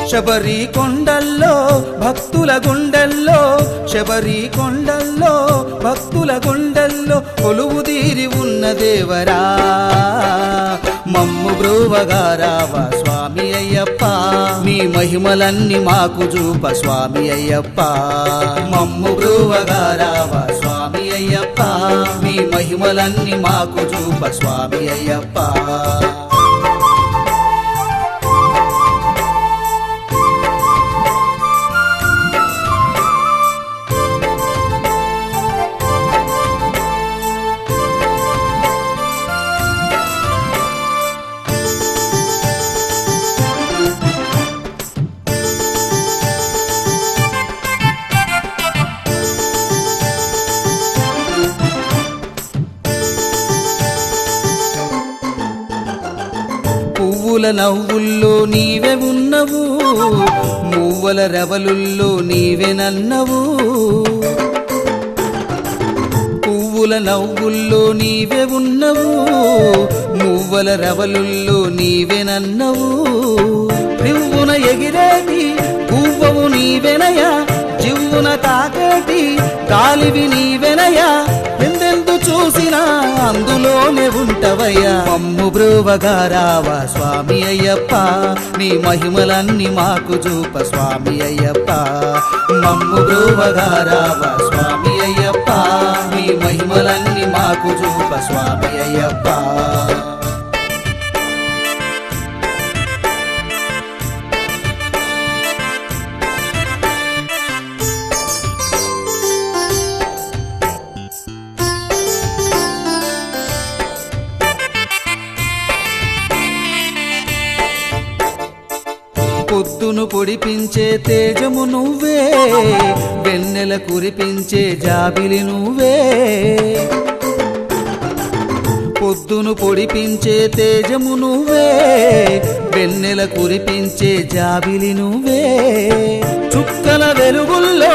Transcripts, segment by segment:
శబరి కొండల్లో భక్తుల గుండెల్లో శబరి కొండల్లో భక్తుల గుండెల్లో కొలువుదీరి ఉన్న దేవరా మమ్ము బ్రోవగారావా స్వామి అయ్యప్ప నీ మహిమలన్నీ మాకు చూప స్వామి అయ్యప్ప మమ్ము బ్రోవగారావా స్వామి అయ్యప్ప నీ మహిమలన్నీ మాకు చూప స్వామి అయ్యప్ప పువ్వుల నవ్వుల్లో నీవే ఉన్నవు మువ్వల రెవలుల్లో నీవే నన్నవు పువ్వుల నవ్వుల్లో నీవే ఉన్నవు మువ్వల రెవలుల్లో నీవే నన్నవు రివ్వున ఎగిరేటి పువ్వవు నీవెనయా జివ్వున తాకేటి గాలివి నీవెనయా ఎందెందు చూసినా అందులోనే ఉంటవయ్యా మమ్ము బ్రోవగారావా స్వామి అయ్యప్ప నీ మహిమలన్నీ మాకు చూప స్వామి అయ్యప్ప మమ్ము బ్రోవగారావా స్వామి అయ్యప్ప నీ మహిమలన్నీ మాకు చూప స్వామి అయ్యప్ప పొద్దును పొడిపించే తేజము నువ్వే వెన్నెల కురిపించే జాబిలి నువ్వే పొద్దును పొడిపించే తేజము నువ్వే వెన్నెల కురిపించే జాబిలి నువ్వే చుక్కల వెలుగుల్లో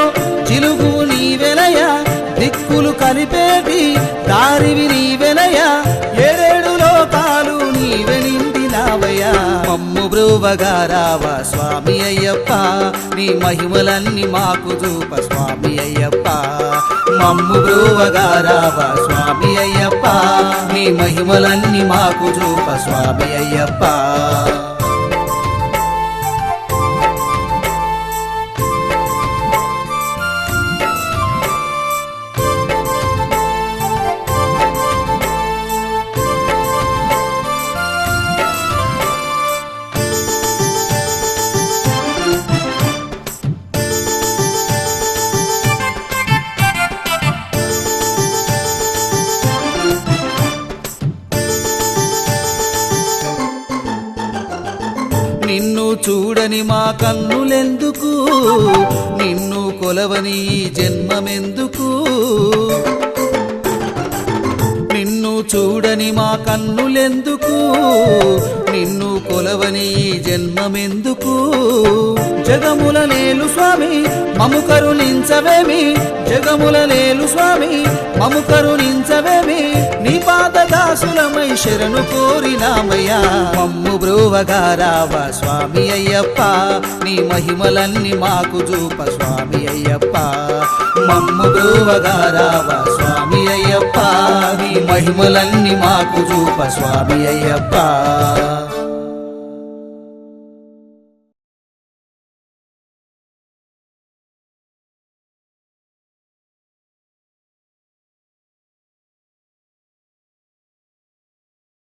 చిలుగు నీవెనయా దిక్కులు కలిపేటి దారివి నీవెనయా ఏడేడు లోకాలు నీవె నిండినావయ్యా మమ్ము బ్రోవగారావా స్వామి అయ్యప్ప నీ మహిమలన్నీ మాకు చూప స్వామి అయ్యప్ప మమ్ము బ్రోవగారావా స్వామి అయ్యప్ప నీ మహిమలన్నీ మాకు చూప స్వామి అయ్యప్ప నిన్ను చూడని మా కన్నులెందుకు నిన్ను కొలవని ఈ జన్మమెందుకు నిన్ను చూడని మా కన్నులెందుకు నిన్ను కొలవని ఈ జన్మమెందుకు జగముల నేలు స్వామి మము కరుణించవేమి జగముల నేలు స్వామి మము కరుణించవేమి నీ పాద దాసులమై శరణు కోరినామయ్యా మమ్ము బ్రోవగారావా స్వామి అయ్యప్ప నీ మహిమలన్నీ మాకు చూప స్వామి అయ్యప్ప మమ్ము బ్రోవగారావా స్వామి అయ్యప్ప నీ మహిమలన్నీ మాకు చూప స్వామి అయ్యప్ప